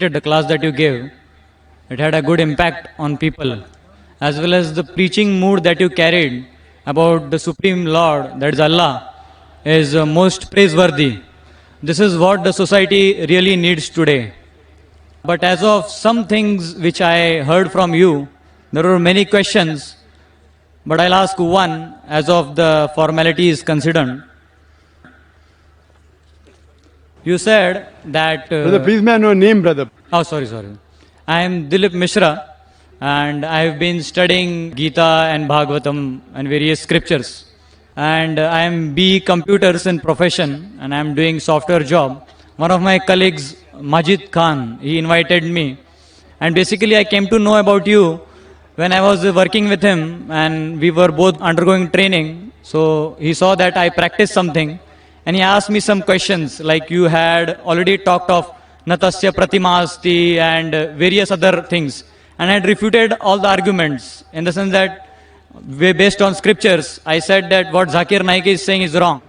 The class that you gave, it had a good impact on people, as well as the preaching mood that you carried about the Supreme Lord, that is Allah, is most praiseworthy. This is what the society really needs today. But as of some things which I heard from you, there were many questions, but I'll ask one as of the formality is considered. You said that... brother, please may I know your name, brother? Oh, sorry. I am Dilip Mishra, and I have been studying Gita and Bhagavatam and various scriptures. And I am BE Computers in profession, and I am doing software job. One of my colleagues, Majid Khan, he invited me. And basically I came to know about you when I was working with him, and we were both undergoing training. So he saw that I practiced something, and he asked me some questions, like you had already talked of Natasya Pratima Asti and various other things. And I had refuted all the arguments in the sense that, based on scriptures, I said that what Zakir Naik is saying is wrong.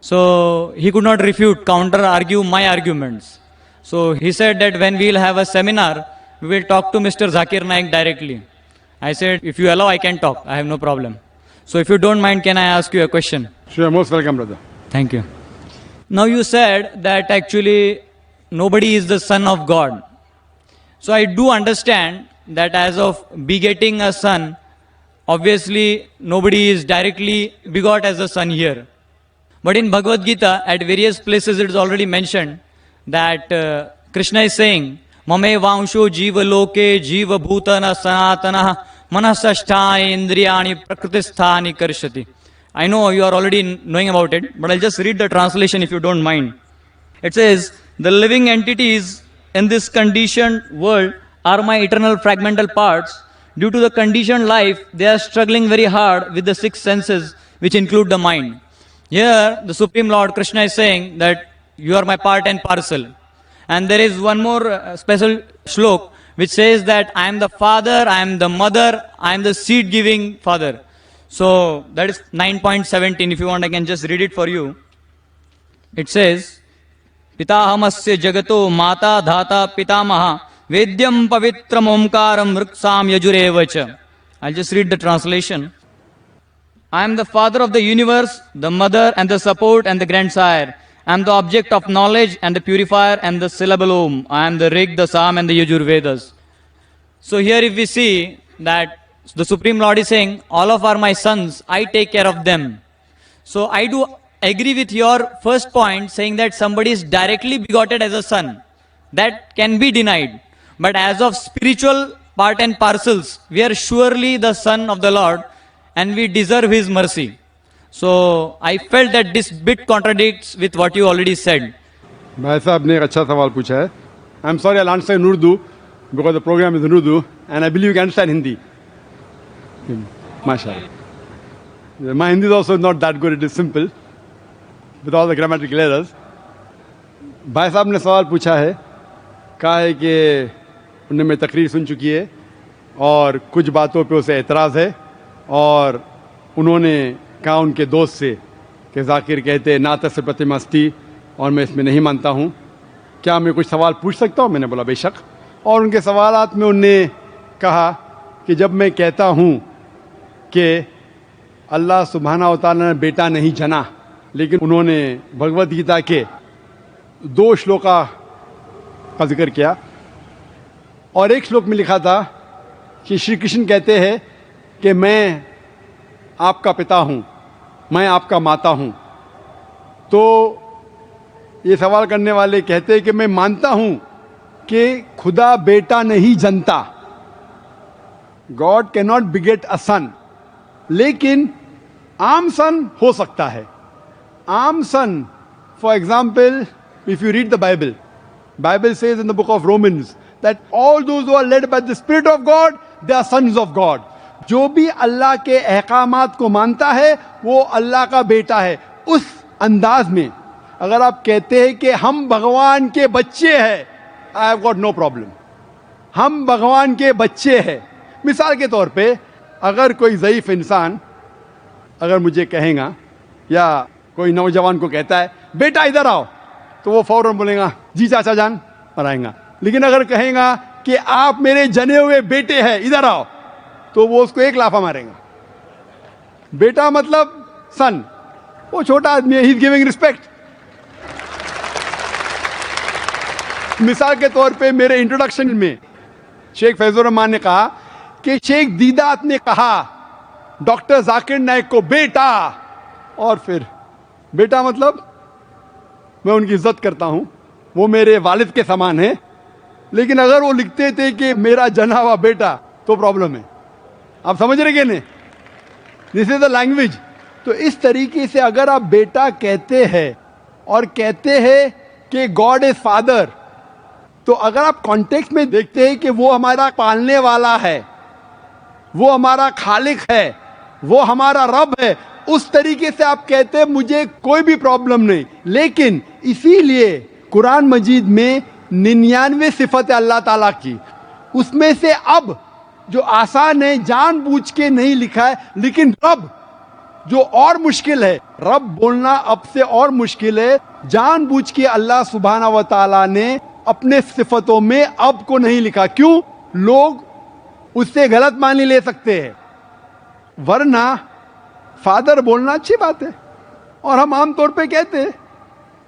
So he could not refute, counter argue my arguments. So he said that when we will have a seminar, we will talk to Mr. Zakir Naik directly. I said, if you allow, I can talk. I have no problem. So if you don't mind, can I ask you a question? Sure, most welcome, brother. Thank you. Now you said that actually nobody is the son of God. So I do understand that as of begetting a son, obviously nobody is directly begot as a son here. But in Bhagavad Gita, at various places it is already mentioned that Krishna is saying, Mame vangsho jiva loke jiva bhutana sanatana manasasthani indriyani prakritisthani karshati. I know you are already knowing about it, but I'll just read the translation if you don't mind. It says, the living entities in this conditioned world are my eternal fragmental parts. Due to the conditioned life, they are struggling very hard with the six senses, which include the mind. Here, the Supreme Lord Krishna is saying that you are my part and parcel. And there is one more special shlok, which says that I am the father, I am the mother, I am the seed-giving father. So, that is 9.17. If you want, I can just read it for you. It says, Pitahamasya jagato mata dhata pitamaha vedyam pavitram omkaram vriksam yajurevacha. I'll just read the translation. I am the father of the universe, the mother and the support and the grandsire. I am the object of knowledge and the purifier and the syllable Om. I am the Rig, the Sam and the Yajur Vedas. So here if we see that the Supreme Lord is saying, all of are my sons, I take care of them. So I do agree with your first point saying that somebody is directly begotten as a son. That can be denied. But as of spiritual part and parcels, we are surely the son of the Lord and we deserve His mercy. So I felt that this bit contradicts with what you already said. भाई साहब ने एक अच्छा सवाल पूछा है. I'm sorry, I'll answer in Urdu because the program is in Urdu and I believe you can understand Hindi. MashaAllah. My Hindi is also not that good, it is simple with all the grammatical errors. भाई साहब ने सवाल पूछा है, कहा है कि उन्होंने मेरी तकरीर सुन चुकी है और कुछ बातों पे उसे एतराज़ है और उन्होंने कहा उनके दोस्त से कि जाकिर कहते हैं ना तस्य प्रतिमस्ती और मैं इसमें नहीं मानता हूँ, क्या मैं कुछ सवाल पूछ सकता हूँ? मैंने बोला बेशक. और उनके सवालात में उन्होंने कहा कि जब मैं कहता हूँ कि अल्लाह सुब्हाना व तआला ने बेटा नहीं जना, लेकिन उन्होंने भगवद गीता के 2 श्लोका का जिक्र किया और एक श्लोक में लिखा था कि श्री कृष्ण कहते हैं कि मैं आपका पिता हूँ, मैं आपका माता हूँ. तो ये सवाल करने वाले कहते हैं कि मैं मानता हूँ कि खुदा बेटा नहीं जनता, God can not beget a son, लेकिन आम सन हो सकता है. आम son, for example, if you read the Bible, Bible says in the book of Romans that all those who are led by the Spirit of God, they are sons of God. जो भी अल्लाह के अहकामात को मानता है वो अल्लाह का बेटा है. उस अंदाज में अगर आप कहते हैं कि हम भगवान के बच्चे हैं, I have got no problem. हम भगवान के बच्चे हैं. मिसाल के तौर पे अगर कोई ज़ईफ़ इंसान अगर मुझे कहेगा या कोई नौजवान को कहता है बेटा इधर आओ, तो वो फौरन बोलेगा जी चाचा जान और आएगा. लेकिन अगर कहेगा कि आप मेरे जने हुए बेटे हैं, इधर आओ, तो वो उसको एक लाफा मारेगा। बेटा मतलब सन, वो छोटा आदमी है, ही इज गिविंग रिस्पेक्ट। मिसाल के तौर पे मेरे इंट्रोडक्शन में शेख फैजुर रहमान ने कहा कि शेख दीदात ने कहा डॉक्टर जाकिर नाइक को बेटा, और फिर बेटा मतलब मैं उनकी इज्जत करता हूं, वो मेरे वालिद के समान है, लेकिन अगर वो लिखते थे कि मेरा जना हुआ बेटा तो प्रॉब्लम है। आप समझ रहे कि नहीं? This is the language. तो इस तरीके से अगर आप बेटा कहते हैं और कहते हैं कि गॉड इज फादर, तो अगर आप कॉन्टेक्स्ट में देखते हैं कि वो हमारा पालने वाला है, वो हमारा खालिक है, वो हमारा रब है, उस तरीके से आप कहते हैं मुझे कोई भी प्रॉब्लम नहीं। लेकिन इसीलिए कुरान मजीद में 99 सिफत है अल्लाह ताला की, उसमें से अब जो आसान है जानबूझ के नहीं लिखा है, लेकिन रब जो और मुश्किल है, रब बोलना अब से और मुश्किल है, जानबूझ के अल्लाह सुब्हाना व तआला ने अपने सिफतों में अब को नहीं लिखा। क्यों? लोग उससे गलत मानी ले सकते हैं, वरना फादर बोलना अच्छी बात है और हम आमतौर पे कहते हैं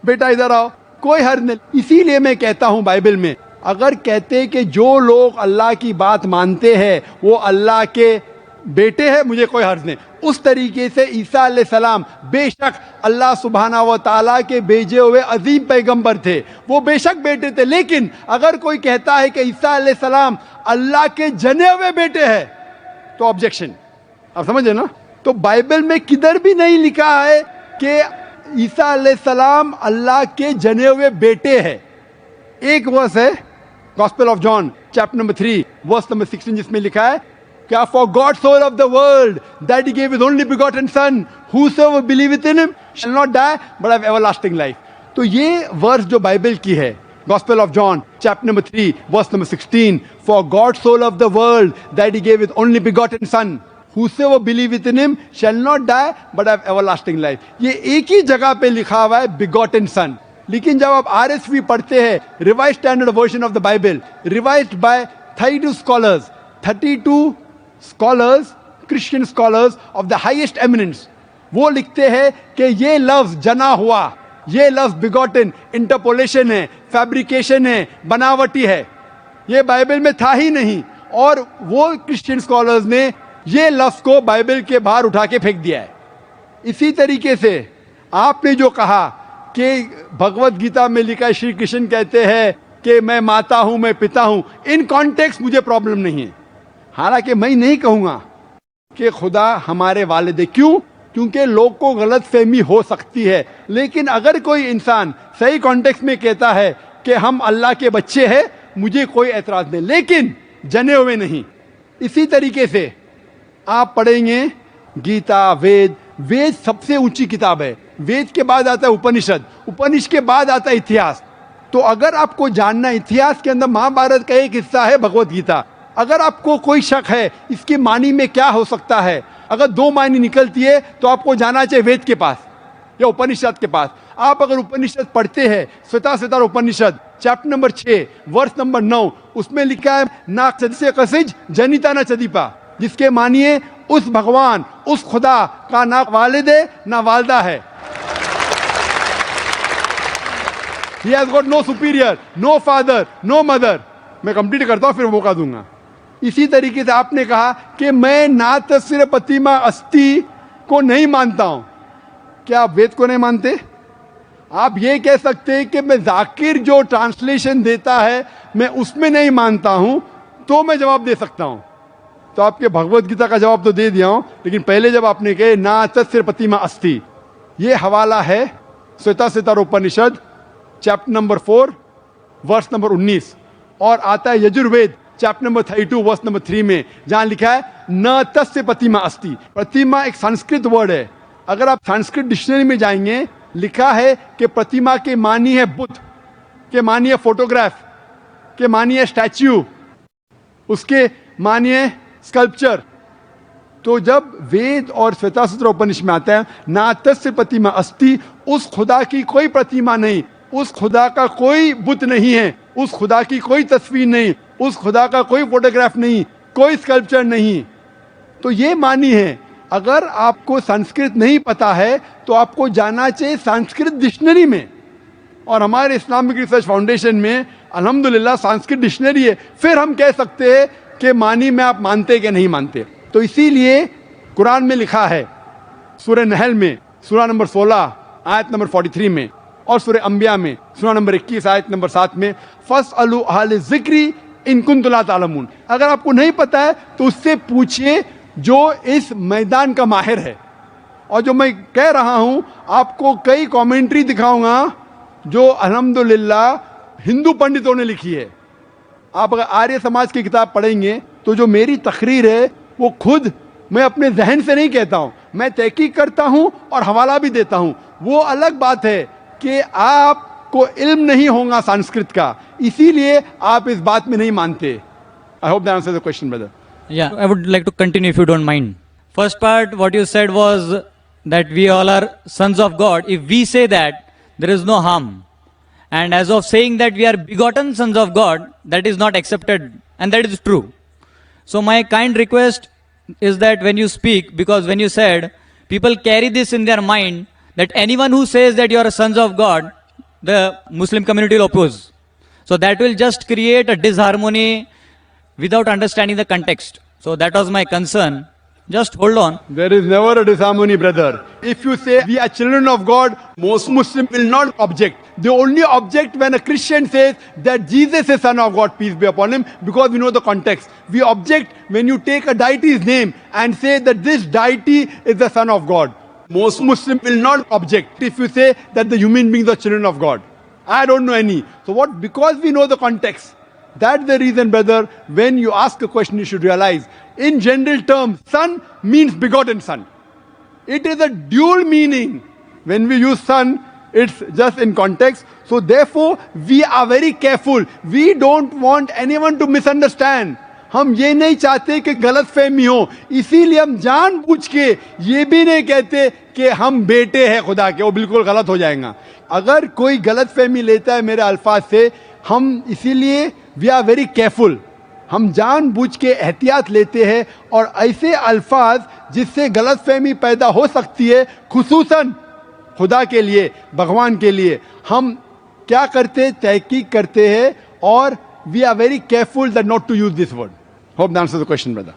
बेटा इधर आओ, कोई हर्ज नहीं। इसीलिए मैं कहता हूं बाइबल में अगर कहते हैं कि जो लोग अल्लाह की बात मानते हैं वो अल्लाह के बेटे हैं, मुझे कोई हर्ज नहीं। उस तरीके से ईसा अलैहिस्सलाम बेशक अल्लाह सुब्हाना व तआला के भेजे हुए अजीम पैगंबर थे, वो बेशक बेटे थे, लेकिन अगर कोई कहता है कि ईसा अलैहिस्सलाम अल्लाह के जने हुए बेटे हैं तो ऑब्जेक्शन। आप समझे ना? तो बाइबल में किधर भी नहीं लिखा है कि ईसा अलैहिस्सलाम अल्लाह के जने हुए बेटे हैं। एक वर्स है gospel of John chapter number 3 verse number 16 जिसमें लिखा है क्या for God so loved the world that he gave his only begotten son whosoever believeth in him shall not die but have everlasting life. तो ये verse जो Bible की है gospel of John chapter number 3 verse number 16, for God so loved the world that he gave his only begotten sun whosoever believeth in him shall not die but have everlasting life। ये एक ही जगह पे लिखा हुआ है begotten son, लेकिन जब आप RSV पढ़ते हैं, revised standard version of the Bible, revised by 32 scholars Christian scholars of the highest eminence, वो लिखते हैं कि ये लफ्ज जना हुआ, ये लफ्ज बिगॉटन इंटरपोलेशन है, फैब्रिकेशन है, बनावटी है, ये बाइबल में था ही नहीं। और वो क्रिश्चियन स्कॉलर्स ने ये लफ्ज को बाइबल के बाहर उठा के फेंक दिया है। इसी तरीके से आपने जो कहा कि भगवत गीता में लिखा श्री कृष्ण कहते हैं कि मैं माता हूं, मैं पिता हूं, इन कॉन्टेक्स्ट मुझे प्रॉब्लम नहीं है। हालांकि मैं नहीं कहूंगा कि खुदा हमारे वालिद है। क्यों? क्योंकि लोग को गलत फहमी हो सकती है, लेकिन अगर कोई इंसान सही कॉन्टेक्स्ट में कहता है कि हम अल्लाह के बच्चे हैं, मुझे कोई एतराज नहीं, लेकिन जने हुए नहीं। इसी तरीके से आप पढ़ेंगे गीता, वेद सबसे ऊंची किताब है, वेद के बाद आता है उपनिषद, उपनिषद के बाद आता है इतिहास। तो अगर आपको जानना इतिहास के अंदर महाभारत का एक हिस्सा है भगवत गीता, अगर आपको कोई शक है इसकी मानी में क्या हो सकता है, अगर 2 मानी निकलती है तो आपको जाना चाहिए वेद के पास या उपनिषद के पास। आप अगर उपनिषद पढ़ते हैं, Shvetashvatara Upanishad chapter number 6 verse number 9, उसमें लिखा है ना से कसिज जनिता न चदीपा, जिसके मानिए उस भगवान, उस खुदा का ना वालिद है ना वालदा है। He has got no superior, no father, no mother। मैं कंप्लीट करता हूं फिर मौका दूंगा। इसी तरीके से आपने कहा कि मैं ना तस्वीर प्रतिमा अस्थि को नहीं मानता हूं। क्या आप वेद को नहीं मानते? आप ये कह सकते हैं कि मैं जाकिर जो ट्रांसलेशन देता है मैं उसमें नहीं मानता हूं, तो मैं जवाब दे सकता हूं। तो आपके भगवत गीता का जवाब तो दे दिया हूं, लेकिन पहले जब आपने कहे ना तस्वीर प्रतिमा अस्थि, ये हवाला है Shvetashvatara Upanishad chapter number 4 verse number 19, और आता है Yajurveda chapter number 32 verse number 3 में, जहां लिखा है न तस्य प्रतिमा अस्थि। प्रतिमा एक संस्कृत वर्ड है। अगर आप संस्कृत डिक्शनरी में जाएंगे, लिखा है कि प्रतिमा के मानी है बुत, के मानी है फोटोग्राफ, के मानी है स्टैच्यू, उसके मानी है स्कल्पचर। तो जब वेद और श्वेताश्वतर उपनिषद में आता है ना तस्य प्रतिमा अस्थि, उस खुदा की कोई प्रतिमा नहीं, उस खुदा का कोई बुत नहीं है, उस खुदा की कोई तस्वीर नहीं, उस खुदा का कोई फोटोग्राफ नहीं, कोई स्कल्पचर नहीं। तो ये मानी है, अगर आपको संस्कृत नहीं पता है तो आपको जाना चाहिए संस्कृत डिक्शनरी में, और हमारे इस्लामिक रिसर्च फाउंडेशन में अल्हम्दुलिल्लाह संस्कृत डिक्शनरी है। फिर हम कह सकते हैं कि मानी में आप मानते कि नहीं मानते। तो इसीलिए कुरान में लिखा है, सूरह नहल में सूरा नंबर 16 आयत नंबर 43 में, और सूरह अंबिया में सूरा नंबर 21 आयत नंबर 7 में, फस्अलू अहल ज़िक्री इन कुंतुम ला तालमून। अगर आपको नहीं पता है तो उससे पूछिए जो इस मैदान का माहिर है। और जो मैं कह रहा हूं, आपको कई कमेंट्री दिखाऊंगा जो अल्हम्दुलिल्लाह हिंदू पंडितों ने लिखी है। आप अगर आर्य समाज की किताब पढ़ेंगे तो जो मेरी तकरीर है वो खुद मैं अपने जहन से नहीं कहता हूं, मैं तहकीक करता हूं और हवाला भी देता हूं। वो अलग बात है कि आपको इल्म नहीं होगा संस्कृत का, इसीलिए आप इस बात में नहीं मानते। I hope that answers the question brother. Yeah, I would like to continue if you don't mind. First part, what you said was that we all are sons of God. If we say that, there is no harm. And as of saying that we are begotten sons of God, that is not accepted, and that is true. So my kind request is that when you speak, because when you said, people carry this in their mind, that anyone who says that you are sons of God, the Muslim community will oppose. So that will just create a disharmony without understanding the context. So that was my concern. Just hold on. There is never a disharmony, brother. If you say we are children of God, most Muslims will not object. They only object when a Christian says that Jesus is son of God, peace be upon him, because we know the context. We object when you take a deity's name and say that this deity is the son of God. Most Muslims will not object if you say that the human beings are children of God. I don't know any. So what? Because we know the context. That's the reason, brother, when you ask a question, you should realize, in general terms, son means begotten son. It is a dual meaning. When we use son, it's just in context. So therefore, we are very careful. We don't want anyone to misunderstand. हम ये नहीं चाहते कि गलत फहमी हो, इसीलिए हम जानबूझ के ये भी नहीं कहते कि हम बेटे हैं खुदा के, वो बिल्कुल गलत हो जाएगा। अगर कोई गलत फहमी लेता है मेरे अल्फाज से, हम इसीलिए वी आर वेरी केयरफुल, हम जानबूझ के एहतियात लेते हैं, और ऐसे अल्फाज जिससे गलत फहमी पैदा हो सकती है, खुसूसन खुदा के लिए, भगवान के लिए, हम क्या करते, तहकीक करते हैं, और we are very careful that not to use this word. Hope that answers the question brother.